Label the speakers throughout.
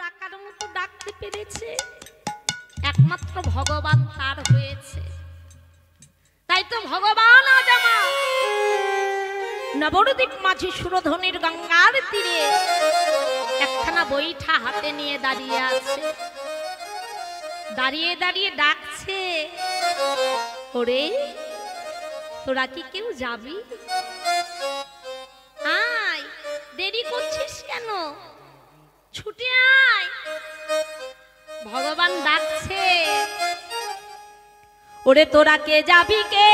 Speaker 1: ডাকার মতো ডাকতে পেরেছে একমাত্র ভগবান তার হয়েছে। তাই তো ভগবান আজ আমার নবদ্বীপ মাঝি সুরধনির গঙ্গার তীরে একখানা বৈঠা হাতে নিয়ে দাঁড়িয়ে আছে। দাঁড়িয়ে দাঁড়িয়ে ডাকছে, ওরে তোরা কি কেউ যাবি? আয়, দেরি করছিস কেন? ছুটে আয়। ভগবান ডাকছে, ওরে তোরা কে যাবি? কে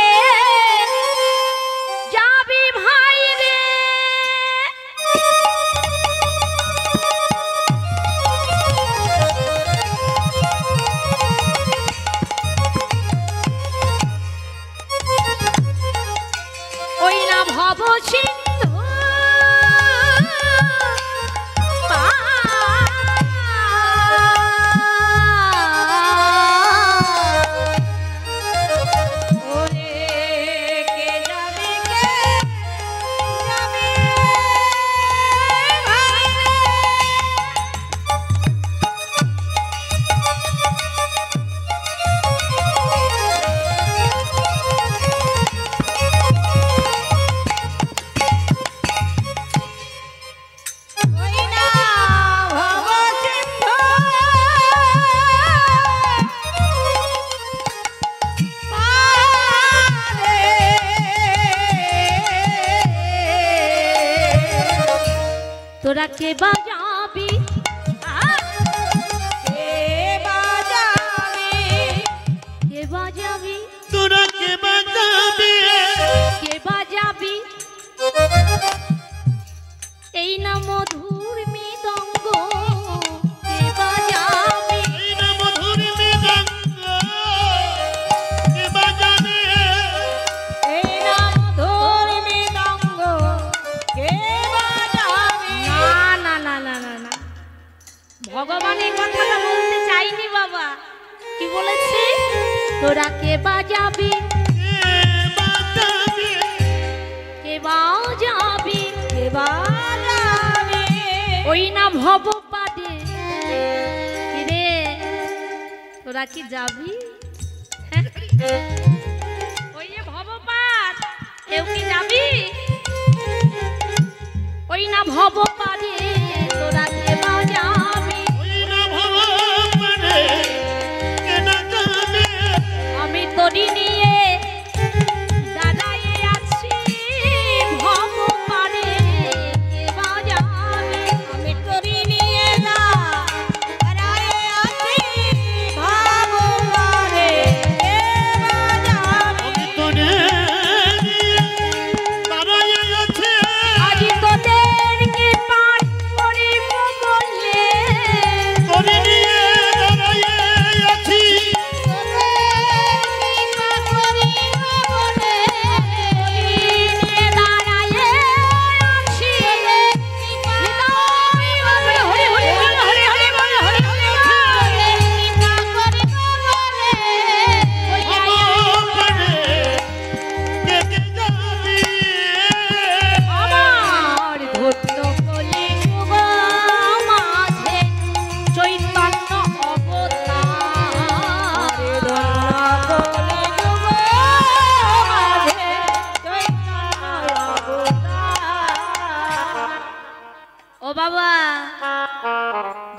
Speaker 1: যাবি ভাই রে? ওই না ভব সিন্ধু তোরা কে বাজাবি? কে বাজাবি? কে বাজাবি?
Speaker 2: তোরা কে বাজাবি?
Speaker 1: কে বাজাবি? এই না মধুর মৃদঙ্গ কে বাজাবি?
Speaker 2: এই না মধুর মৃদঙ্গ কে বাজাবে?
Speaker 1: এই না মধুর মৃদঙ্গ কে বাজাবি? না না না না না, ভগবান এই কথাটা বলতে চাইনি বাবা। কি বলেছে? তোরা কে বাজাবি? কে বাজাবি? কে বাজাবি? ওই না ভব পাদে রে, তোরা কি যাবি? ওই যে ভবপাদ, কেউ কি যাবি? ওই না ভব পাদে তোরা কে বাজাবি?
Speaker 2: ওই না ভবপাদে কে বাজাবে?
Speaker 1: আমি তোরি নিয়ে দাঁড়াইয়ে আছি ভব পাদে কে বাজাবি? আমি তোরি নিয়ে দাঁড়াইয়ে আছি ভব পাদে কে বাজাবি?
Speaker 2: আমি তোরে দাঁড়াইয়ে আছি,
Speaker 1: আজি তোদেরকে পার করিব বলে,
Speaker 2: তোরে নিয়ে দাঁড়াইয়ে আছি।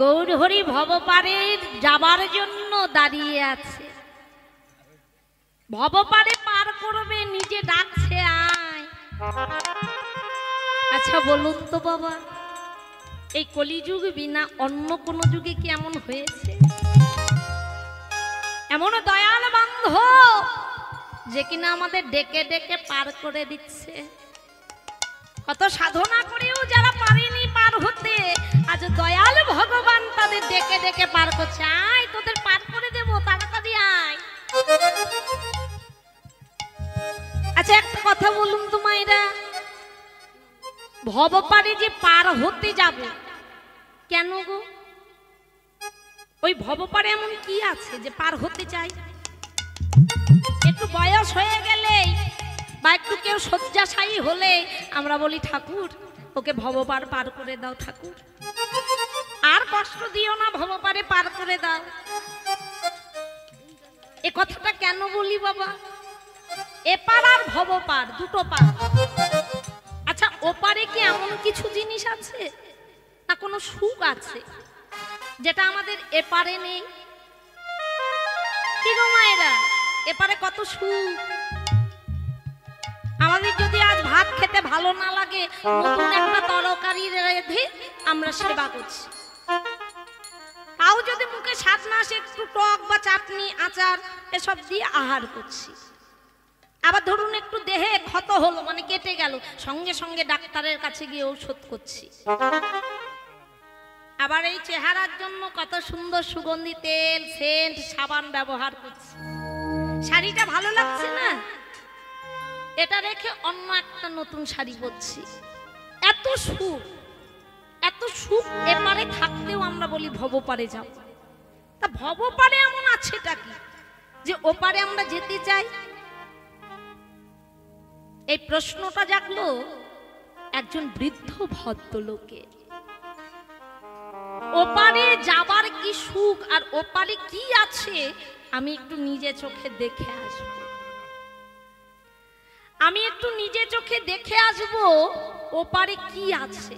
Speaker 2: গৌর হরি ভবপারে যাবার জন্য দাঁড়িয়ে আছে। ভবপারে পার করবে, নিজে ডাকছে আয়। আচ্ছা বলুন তো বাবা, এই কলিযুগ বিনা অন্য কোন যুগে কি এমন হয়েছে? এমন দয়াল বান্ধব যে কিনা আমাদের ডেকে ডেকে পার করে দিচ্ছে। কত সাধনা করেও যারা পারেনি পার হতে, আজ দয়াল ভগবান তাদের ডেকে ডেকে পার করছে। আয় তোদের পার করে দেব, তাড়াতাড়ি আয়। আচ্ছা একটা কথা বলুন তো মায়েরা, ভবপারে যে পার হতে যাব কেন গো? ওই ভবপারে এমন কি আছে যে পার হতে চাই? একটু বয়স হয়ে গেলেই বা একটু কেউ শয্যাশায়ী হলে আমরা বলি ঠাকুর ওকে ভবপার পার করে দাও ঠাকুর। আর কষ্ট কষ্ট দিও না, ভবপারে পার করে দাও। এ কথাটা কেন বলি বাবা? এপার আর ভবপার দুটো পার। আচ্ছা, ওপারে কি এমন কিছু জিনিস আছে না কোনো সুখ আছে যেটা আমাদের এপারে নেই? কি গো মায়েরা, এপারে কত সুখ। আমাদের যদি আজ ভাত খেতে ভালো না লাগে, নতুন একটা তরকারি রেঁধে আমরা সেবা করছি। তাও যদি মুখে স্বাদ না আসে, একটু টক বা চাটনি আচার এসব দিয়ে আহার করছি। আবার ধরুন একটু দেহে ক্ষত হলো, মানে কেটে গেল, সঙ্গে সঙ্গে ডাক্তারের কাছে গিয়ে ঔষধ করছি। আবার এই চেহারার জন্য কত সুন্দর সুগন্ধি তেল, সেন্ট, সাবান ব্যবহার করছি। শাড়িটা ভালো লাগছে না, এটা রেখে অন্য একটা নতুন শাড়ি পরছি। এত সুখ, এত সুখ এপারে থাকতেও আমরা বলি ভবপারে যাও। তা ভবপারে এমন আছেটা কি যে ওপারে আমরা যেতে চাই? এই প্রশ্নটা জাগলো একজন বৃদ্ধ ভদ্রলোকের। ওপারে যাবার কি সুখ আর ওপারে কি আছে আমি একটু নিজে চোখে দেখে আসব। আমি একটু নিজে চোখে দেখে আসব ওপারে কি আছে।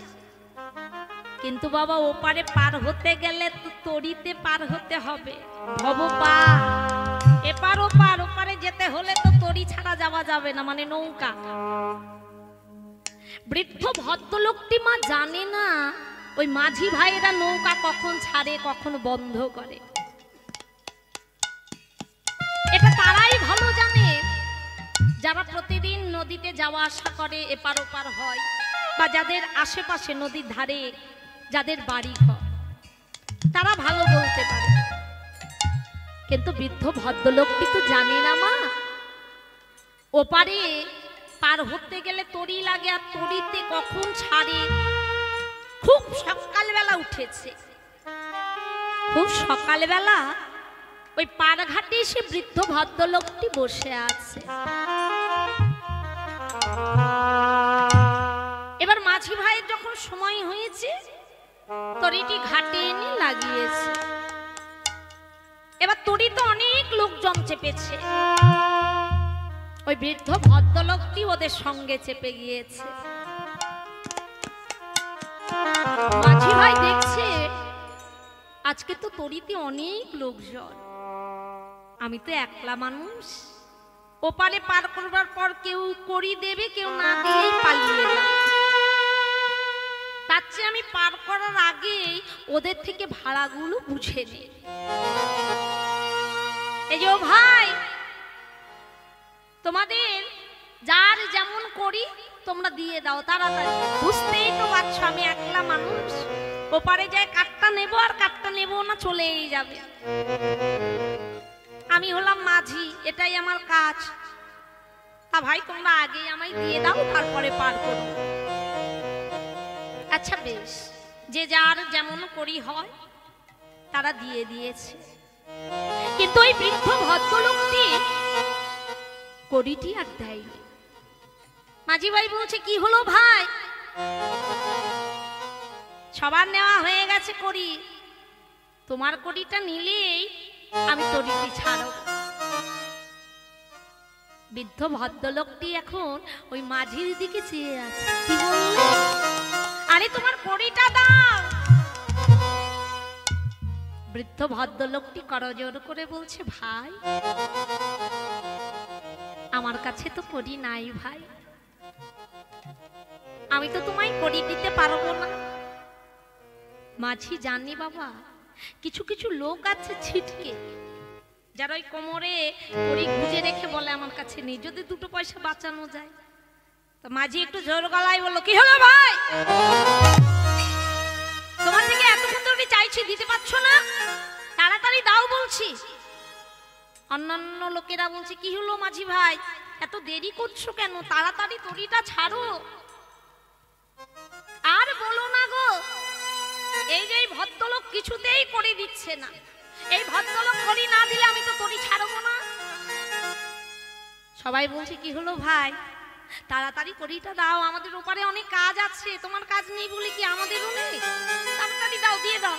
Speaker 2: কিন্তু বাবা, ওপারে পার হতে গেলে তো তরিতে পার হতে হবে, ভবপার। এপার ওপার, ওপারে যেতে হলে তো তরি ছাড়া যাওয়া যাবে না, মানে নৌকা। বৃদ্ধ ভদ্রলোকটি মা জানে না ওই মাঝি ভাইয়েরা নৌকা কখন ছাড়ে কখন বন্ধ করে। এটা তারাই ভালো জানে যারা প্রতিদিন নদীতে যাওয়া আসা করে, এপার ওপার হয়, বা যাদের আশেপাশে নদীর ধারে যাদের বাড়ি ঘর, তারা ভালো বলতে পারে। কিন্তু বৃদ্ধ ভদ্রলোকটি তো জানে না মা, ওপারে পার হতে গেলে তরি লাগে, আর তরিতে কখন ছাড়ে। খুব সকালবেলা উঠেছে, খুব সকালবেলা ওই পাড়ঘাটে এসে বৃদ্ধ ভদ্রলোকটি বসে আছে। এবার মাঝি ভাইয়ের যখন সময় হয়েছে, তরিটি ঘাটে এনে লাগিয়েছে। এবার তরিতে অনেক লোকজন চেপেছে, ওই বৃদ্ধ ভদ্রলোকটি ওদের সঙ্গে চেপে গিয়েছে। মাঝি ভাই দেখছে আজকে তো তরিতে অনেক লোকজন, আমি তো একলা মানুষ, ওপারে পার করবার পর কেউ করি দেবে, কেউ না দিয়েই পালিয়ে যাবে। তার চেয়ে আমি পার করার আগেই ওদের থেকে ভাড়াগুলো বুঝে নিই। এই যে ও ভাই, তোমাদের যার যেমন করি তোমরা দিয়ে দাও তাড়াতাড়ি। বুঝতেই তো পারছো আমি একলা মানুষ, ওপারে যায় কাঠটা নেবো আর কাঠটা নেবো না, চলেই যাবে। আমি হলাম মাঝি, এটাই আমার কাজ। তা ভাই তোমরা আগে আমায় দিয়ে দাও, তারপরে পার করো। আচ্ছা বেশ, যে যার যেমন করি হয় তারা দিয়ে দিয়েছে। কিন্তু ওই বৃদ্ধ ভদ্রলোকটি করিটি আর দেয়নি। মাঝি ভাই বলছে, কি হলো ভাই? সবার নেওয়া হয়ে গেছে করি, তোমার করিটা নিলেই আমি তরিটি ছাড়ব। বৃদ্ধ ভদ্রলোকটি এখন ওই মাঝির দিকে চেয়ে আছে। কি বললে? আরে তোমার করিটা দাও। বৃদ্ধ ভদ্রলোকটি করজোড় করে বলছে, ভাই আমার কাছে তো করি নাই ভাই, আমি তো তোমায় করি দিতে পারবো না। মাঝি জানি বাবা, কিছু কিছু লোক আছে ছিটকে, যারা ওই কোমরে করি গুজে রেখে বলে আমার কাছে নেই, যদি দুটো পয়সা বাঁচানো যায়। তো মাঝি একটু জোর গলায় বললো, কি হলো ভাই, তোমার থেকে এতক্ষণ ধরে চাইছি, দিতে পারছো না, তাড়াতাড়ি দাও বলছি। অন্যান্য লোকেরা বলছে, কি হলো মাঝি ভাই, এত দেরি করছো কেন, তাড়াতাড়ি তরিটা ছাড়ো। আর বলো না গো, এই যে ভদ্রলোক কিছুতেই করে দিচ্ছে না, এই ভদ্রলোক করি না দিলে আমি তো তরি ছাড়বো না। সবাই বলছে, কি হলো ভাই, তাড়াতাড়ি করিটা দাও, আমাদের ওপারে অনেক কাজ আছে, তোমার কাজ নেই বলে কি আমাদেরও নেই, তাড়াতাড়ি দাও, দিয়ে দাও।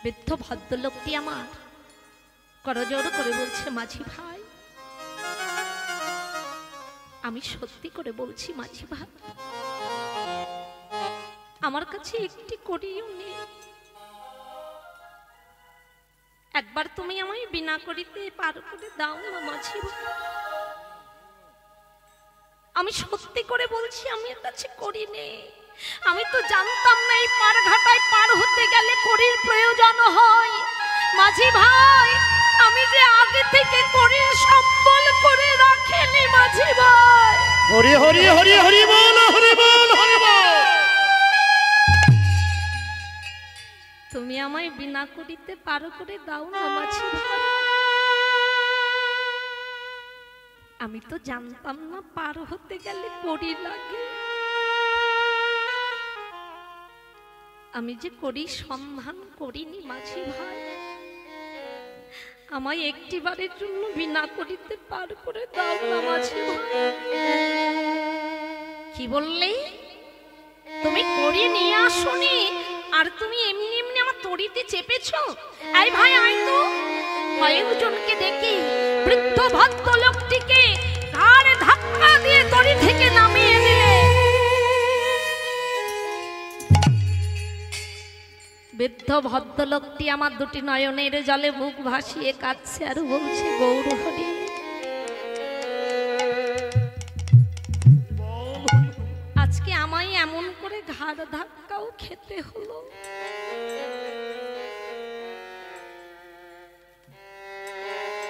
Speaker 2: বৃদ্ধ ভদ্রলোকটি আমার করজোড় করে বলছে, মাঝি ভাই, আমি সত্যি করে বলছি মাঝি ভাই, আমার কাছে একটি কড়িও নেই। একবার তুমি আমায় বিনা করিতে পার করে দাও না মাঝি ভাই। আমি সত্যি করে বলছি, আমার কাছে কড়ি নেই। আমি তো জানতাম না এই পার ঘাটায় পার হতে গেলে কড়ির প্রয়োজন হয়। মাঝি ভাই, আমি যে আগে থেকে কড়ির সম্বল করে রাখিনি মাঝি ভাই।
Speaker 3: হরি হরি হরি হরি বল, হরি বল, হরি বল।
Speaker 2: তুমি আমায় বিনা করিতে পার করে দাও না মাঝি ভাই। আমি তো জানতাম না পার হতে গেলে কড়ি লাগে। আমি যে কড়ি সন্ধান করিনি মাঝি ভাই। আমায় একটি বারের জন্য বিনা করিতে পার করে দাও না মাঝি ভাই। কি বললে? তুমি কড়ি নিয়ে আসোনি, আর তুমি এমনি এমনি আমার তড়িতে চেপেছো? এই ভাই, আই তো কয়েকজনকে দেখি বৃদ্ধ ভদ্রলোকটিকে ঘাড়ে ধাক্কা দিয়ে তড়ি থেকে নামিয়ে দিলে। বৃদ্ধ ভদ্রলোকটি আমার দুটি নয়নের জলে মুখ ভাসিয়ে কাঁদছে আর বলছে, গৌর হরি, আজকে আমায় এমন করে ঘাড় ধাক্কাও খেতে হলো।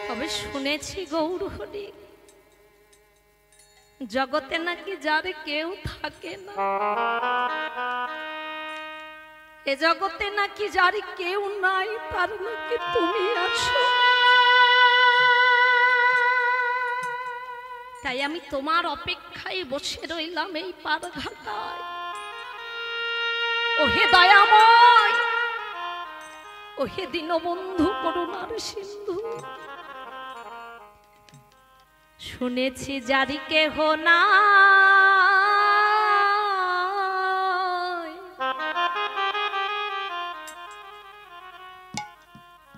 Speaker 2: তবে শুনেছি গৌর হরি, জগতে নাকি যার কেউ থাকে না, এ জগতে নাকি যার কেউ নাই, তার নাকি তুমি আছো। তাই আমি তোমার অপেক্ষায় বসে রইলাম এই পার ঘাটায়। ওহে দয়াময়, ওহে দীনবন্ধু করুণার সিন্ধু, শুনেছি যারি কেহ নাই,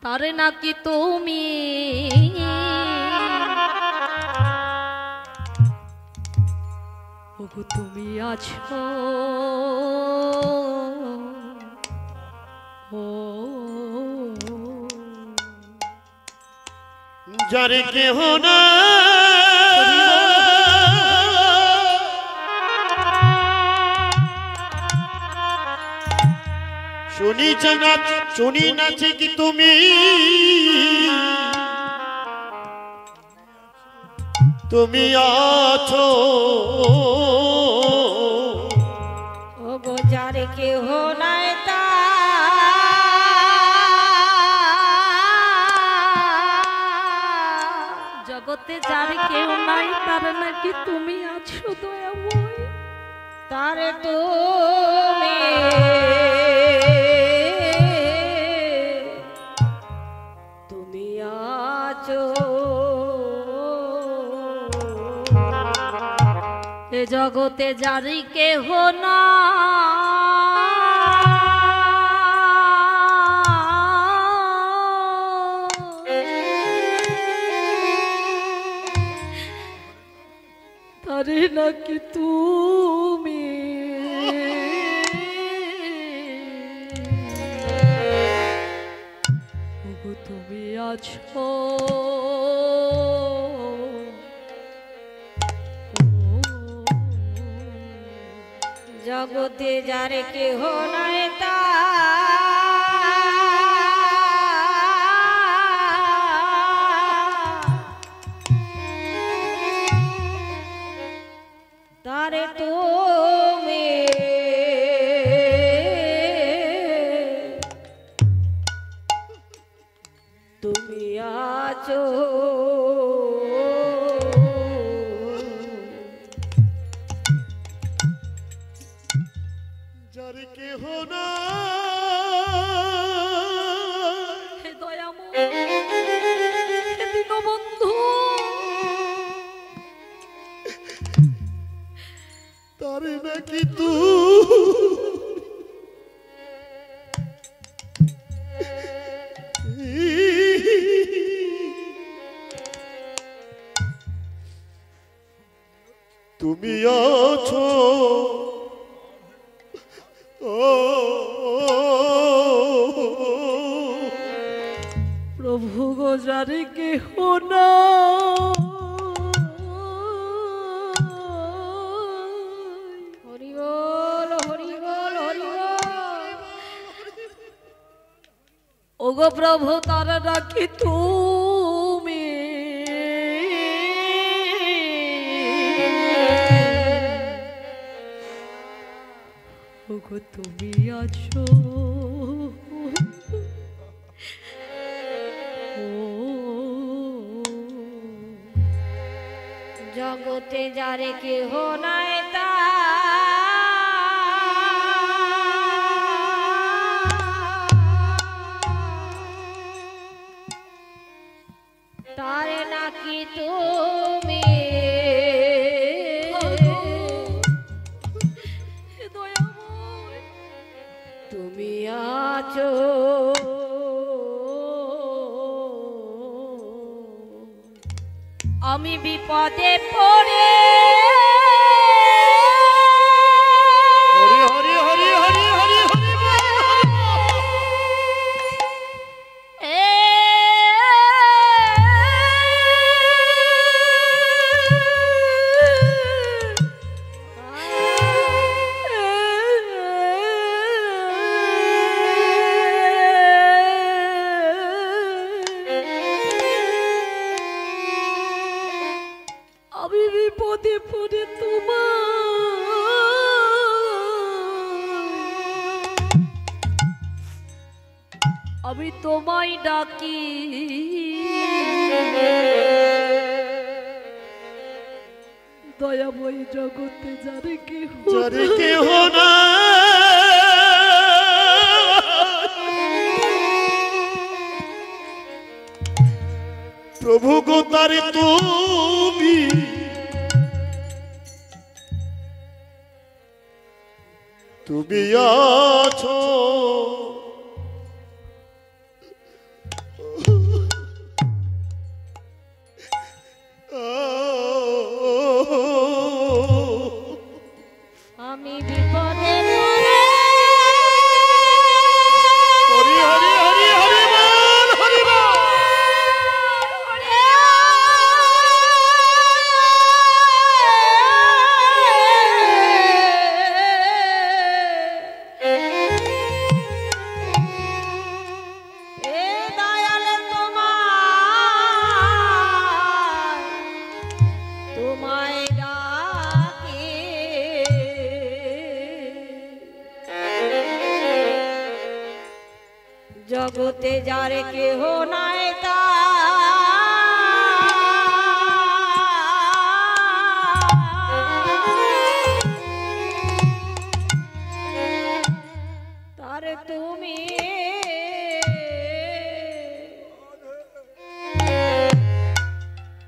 Speaker 2: তারে নাকি তুমি ওগো তুমি আছো। ও
Speaker 3: যারে কেহ না শুনি নাচে কি তুমি, তুমি আছো।
Speaker 1: ওগো যারে কেহ নাই, তা
Speaker 2: জগতে যার কেউ নাই, তার নাকি তুমি আছো দয়াময়।
Speaker 1: তারে তুমি তুমি আছো।
Speaker 2: এ জগতে যারি কেহ না, তারে নাকি তুমি ওগো তুমি আছো।
Speaker 1: জগতে যারে কেহ নাই, তা তারে তুমি তুমি আছো।
Speaker 3: যারে কেহ না
Speaker 2: হে দয়াময়, হে দীনবন্ধু,
Speaker 3: তারে নাকি তুই তুমি আছো
Speaker 2: প্রভু গো যারে কেহ না হরি বল হরি বল হরি বল ওগো প্রভু তার ডাকি তুমি ওগো তুমি আছো জগতে যারে কেহ নাই তারে নাকি তুমি তুমি আছো আমি বিপদে পড়ে
Speaker 3: হরি হরি হরি হরি হরি হরি
Speaker 2: আমি বিপদে পড়ে আমি তোমায় ডাকি দয়াময় জগতে যারে
Speaker 3: কেহ না প্রভু গো তারে তুমি তুমি আছো
Speaker 2: আমি বিপদে
Speaker 3: হরি হরি হরি হরি বল হরি বল
Speaker 2: তোমায় ডাকে জগতে যারে কেহ নাই তার তুমি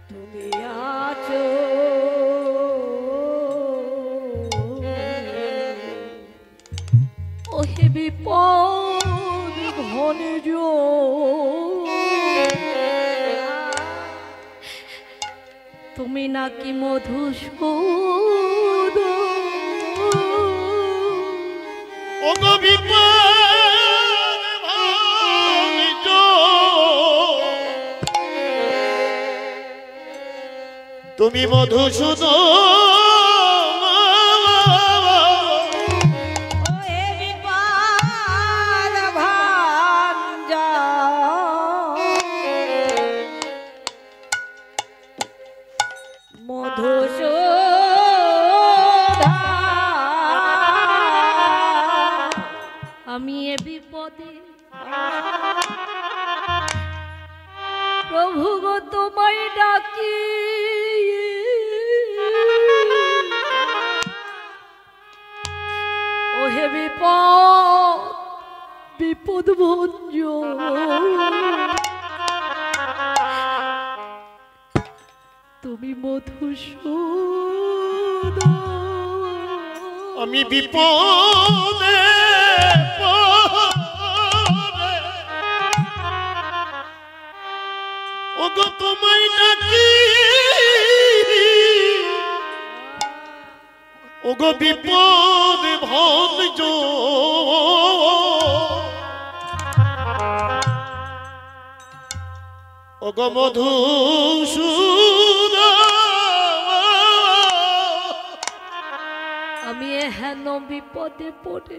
Speaker 2: তুমি আছো ওহে বিপদ ঘনে তুমি নাকি মধুসূদন
Speaker 3: ও গো বিপদ ভাঙিত তুমি মধুসূদন
Speaker 2: ওহে বিপদ ভাঞ্জন মধুসূদন আমি এ বিপদে প্রভু গো তোমায় ডাকি ওহে বিপদ ভঞ্জন তুমি মধুসূদন
Speaker 3: আমি বিপদে পড়ে ও গো তোমায় ডাকি ওগো বিপদ ভাঞ্জ ওগো মধুসূদন
Speaker 2: আমি হেন বিপদে পড়ে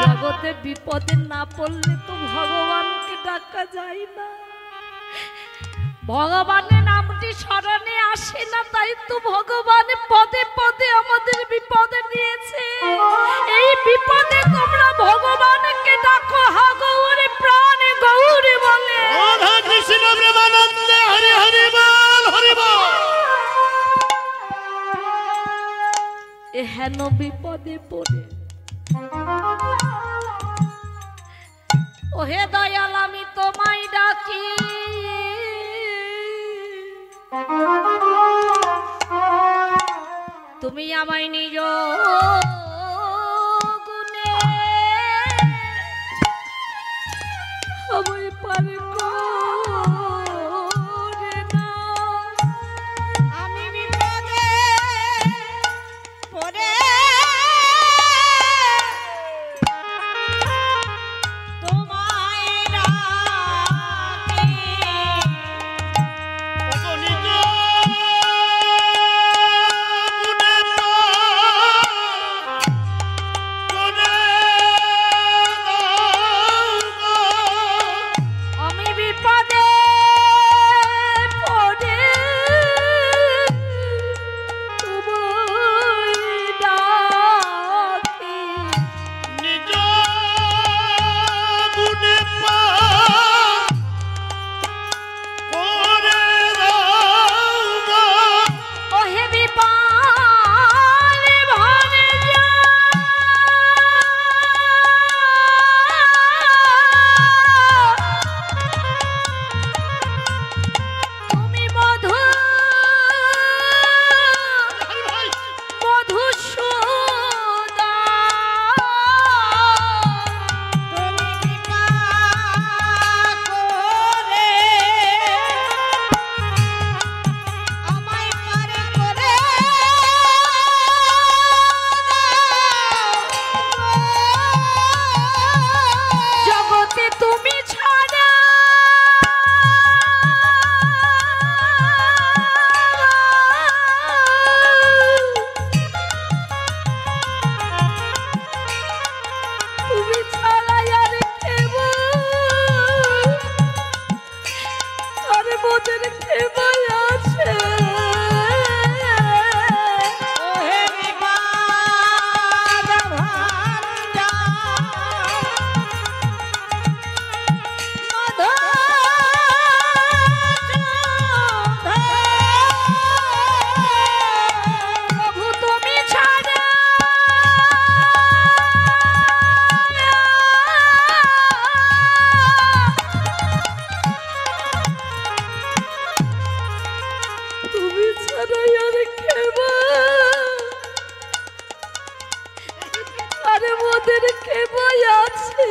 Speaker 2: জগতে বিপদে না পড়লে তো ভগবানকে ডাকা যায় না, ভগবানের নামটি স্মরণে আসে না, তাই তো ভগবান পদে পদে আমাদের বিপদে দিয়েছে। এই বিপদে তোমরা ভগবানকে ডাকো, হা গৌরী প্রাণ গৌরী বলে।
Speaker 3: রাধা কৃষ্ণ প্রেমানন্দে হরি হরি বল হরি বল।
Speaker 2: এ হেন বিপদে পড়ে ওহে দয়াল আমি তোমায় ডাকি, তুমি আমায় নিজ গুণে আমায় পার করে দাও।
Speaker 1: আমি বিপদে পড়ে তোমায় ডাকি।
Speaker 3: ওগো নিজ গুণে
Speaker 2: আমি বিপদে পড়ে তোমায় ডাকি।
Speaker 3: নিজ গুণে করে দাও
Speaker 2: ওহে বিপালে ভানে যা তুমি মধুসূদন
Speaker 1: তুমি কৃপা করে আমায় পার করে দাও।
Speaker 2: জগতে তুমি ছাড়া তুমি ছাড়া আর কেব আর মোদের কেবল আছে।
Speaker 1: ওহে বিবাদ ভাঞ্জা
Speaker 2: প্রভু তুমি ছাড়া তুমি ছাড়া আর কেব আর মোদের কেবল আছে।